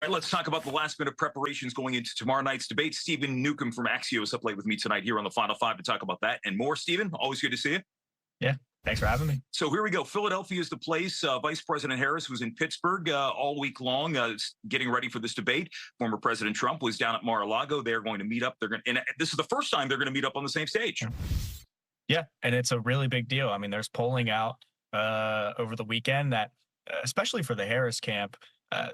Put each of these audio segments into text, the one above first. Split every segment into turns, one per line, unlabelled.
All right, let's talk about the last-minute preparations going into tomorrow night's debate. Stephen Neukam from Axios up late with me tonight here on the Final Five to talk about that and more. Stephen, always good to see you.
Yeah, thanks for having me.
So here we go. Philadelphia is the place. Vice President Harris was in Pittsburgh all week long, getting ready for this debate. Former President Trump was down at Mar-a-Lago. They're going to meet up. And this is the first time they're going to meet up on the same stage.
Yeah, and it's a really big deal. I mean, there's polling out over the weekend that, especially for the Harris camp,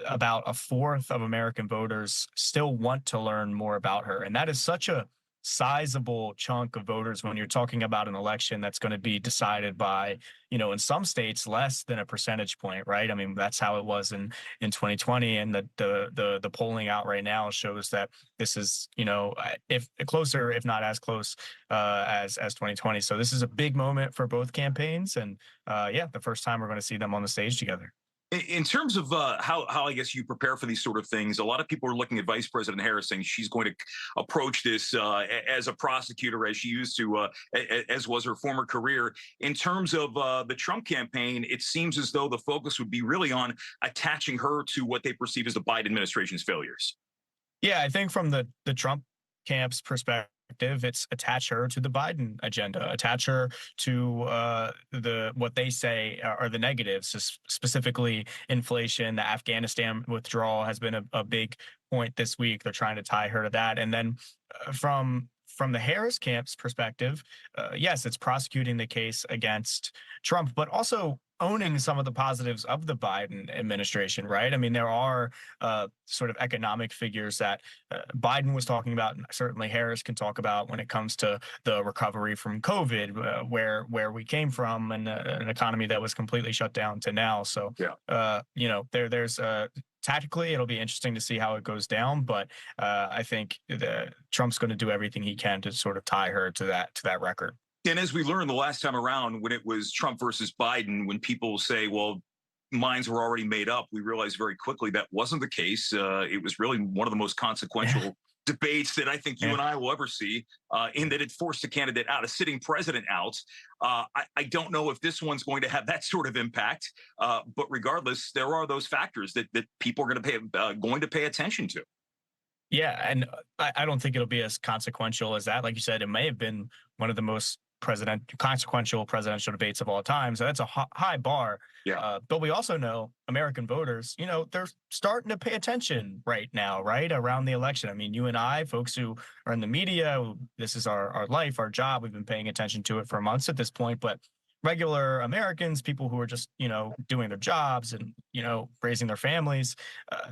about a fourth of American voters still want to learn more about her. And that is such a sizable chunk of voters when you're talking about an election that's going to be decided by, in some states, less than a percentage point, right? I mean, that's how it was in 2020. And the polling out right now shows that this is, if closer, if not as close as 2020. So this is a big moment for both campaigns. And yeah, the first time we're going to see them on the stage together.
In terms of how I guess you prepare for these sort of things, a lot of people are looking at Vice President Harris saying she's going to approach this as a prosecutor, as she used to, as was her former career. In terms of the Trump campaign, it seems as though the focus would be really on attaching her to what they perceive as the Biden administration's failures.
Yeah, I think from the Trump camp's perspective, it's attach her to the Biden agenda, attach her to what they say are the negatives, specifically inflation. The Afghanistan withdrawal has been a big point this week. They're trying to tie her to that. And then from the Harris camp's perspective, yes, it's prosecuting the case against Trump, but also owning some of the positives of the Biden administration, right? I mean, there are sort of economic figures that Biden was talking about, and certainly Harris can talk about when it comes to the recovery from COVID, where we came from, and an economy that was completely shut down to now. So, yeah. There's tactically, it'll be interesting to see how it goes down, but I think Trump's going to do everything he can to sort of tie her to that record.
And as we learned the last time around, when it was Trump versus Biden, when people say, well, minds were already made up, we realized very quickly that wasn't the case. It was really one of the most consequential debates that I think you and I will ever see, in that it forced a candidate out, a sitting president out. I don't know if this one's going to have that sort of impact, but regardless, there are those factors that people are going to pay attention to.
Yeah, and I don't think it'll be as consequential as that. Like you said, it may have been one of the most consequential presidential debates of all time. So that's a high bar.
Yeah.
But we also know American voters, they're starting to pay attention right now, right around the election. I mean, you and I, folks who are in the media, this is our life, our job. We've been paying attention to it for months at this point, but regular Americans, people who are just, doing their jobs and, raising their families,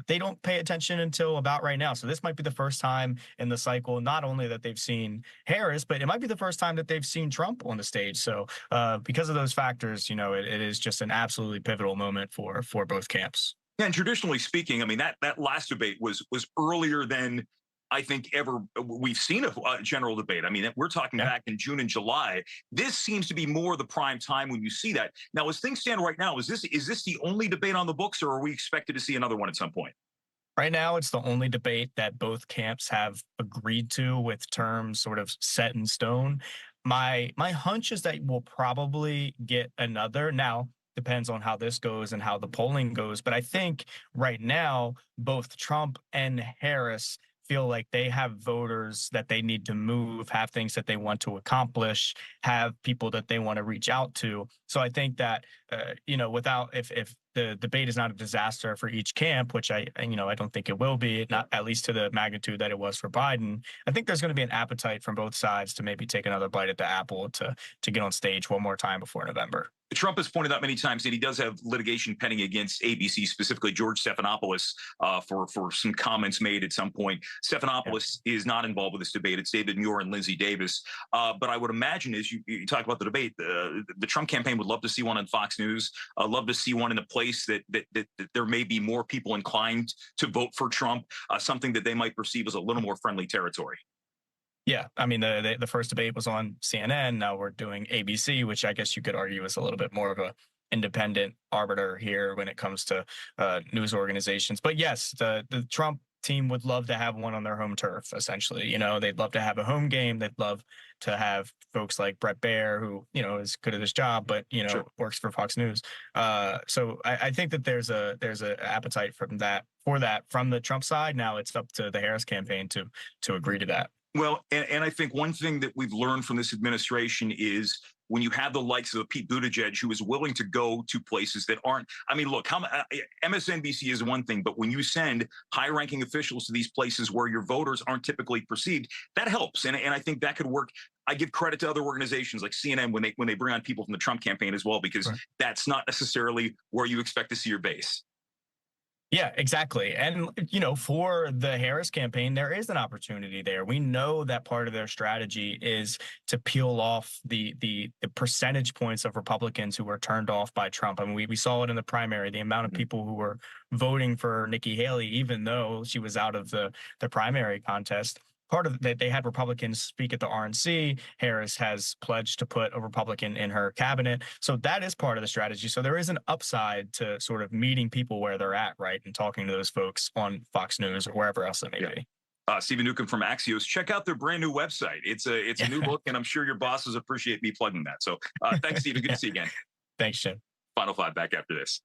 they don't pay attention until about right now. So this might be the first time in the cycle, not only that they've seen Harris, but it might be the first time that they've seen Trump on the stage. So because of those factors, it is just an absolutely pivotal moment for both camps.
Yeah, and traditionally speaking, I mean, that last debate was earlier than I think ever we've seen a general debate. I mean, we're talking back in June and July. This seems to be more the prime time when you see that. Now, as things stand right now, is this the only debate on the books, or are we expected to see another one at some point?
Right now, it's the only debate that both camps have agreed to with terms sort of set in stone. My hunch is that we'll probably get another. Now, depends on how this goes and how the polling goes. But I think right now, both Trump and Harris feel like they have voters that they need to move, have things that they want to accomplish, have people that they want to reach out to. So I think that, if the debate is not a disaster for each camp, which I don't think it will be, not at least to the magnitude that it was for Biden, I think there's going to be an appetite from both sides to maybe take another bite at the apple to get on stage one more time before November.
Trump has pointed out many times that he does have litigation pending against ABC, specifically George Stephanopoulos, for some comments made at some point. Stephanopoulos is not involved with this debate. It's David Muir and Lindsey Davis. But I would imagine, as you talk about the debate, the Trump campaign would love to see one on Fox News, love to see one in a place that there may be more people inclined to vote for Trump, something that they might perceive as a little more friendly territory.
Yeah, I mean, the first debate was on CNN. Now we're doing ABC, which I guess you could argue is a little bit more of a independent arbiter here when it comes to news organizations. But yes, the Trump team would love to have one on their home turf, essentially. You know, they'd love to have a home game. They'd love to have folks like Brett Baer, who, you know, is good at his job, but, you know,
Sure.
works for Fox News. So I think that there's a appetite from that from the Trump side. Now it's up to the Harris campaign to agree to that.
Well, and I think one thing that we've learned from this administration is when you have the likes of Pete Buttigieg, who is willing to go to places that aren't, I mean, look, MSNBC is one thing, but when you send high-ranking officials to these places where your voters aren't typically perceived, that helps. And I think that could work. I give credit to other organizations like CNN when they bring on people from the Trump campaign as well, because that's not necessarily where you expect to see your base.
Yeah, exactly. And, you know, for the Harris campaign, there is an opportunity there. We know that part of their strategy is to peel off the percentage points of Republicans who were turned off by Trump. I mean, we saw it in the primary, the amount of people who were voting for Nikki Haley, even though she was out of the primary contest. Part of that, they had Republicans speak at the RNC. Harris has pledged to put a Republican in her cabinet. So that is part of the strategy. So there is an upside to sort of meeting people where they're at, right, and talking to those folks on Fox News or wherever else it may be.
Stephen Neukam from Axios. Check out their brand new website. It's a new look, and I'm sure your bosses appreciate me plugging that. So thanks, Stephen. Good to see you again.
Thanks, Jim.
Final Five back after this.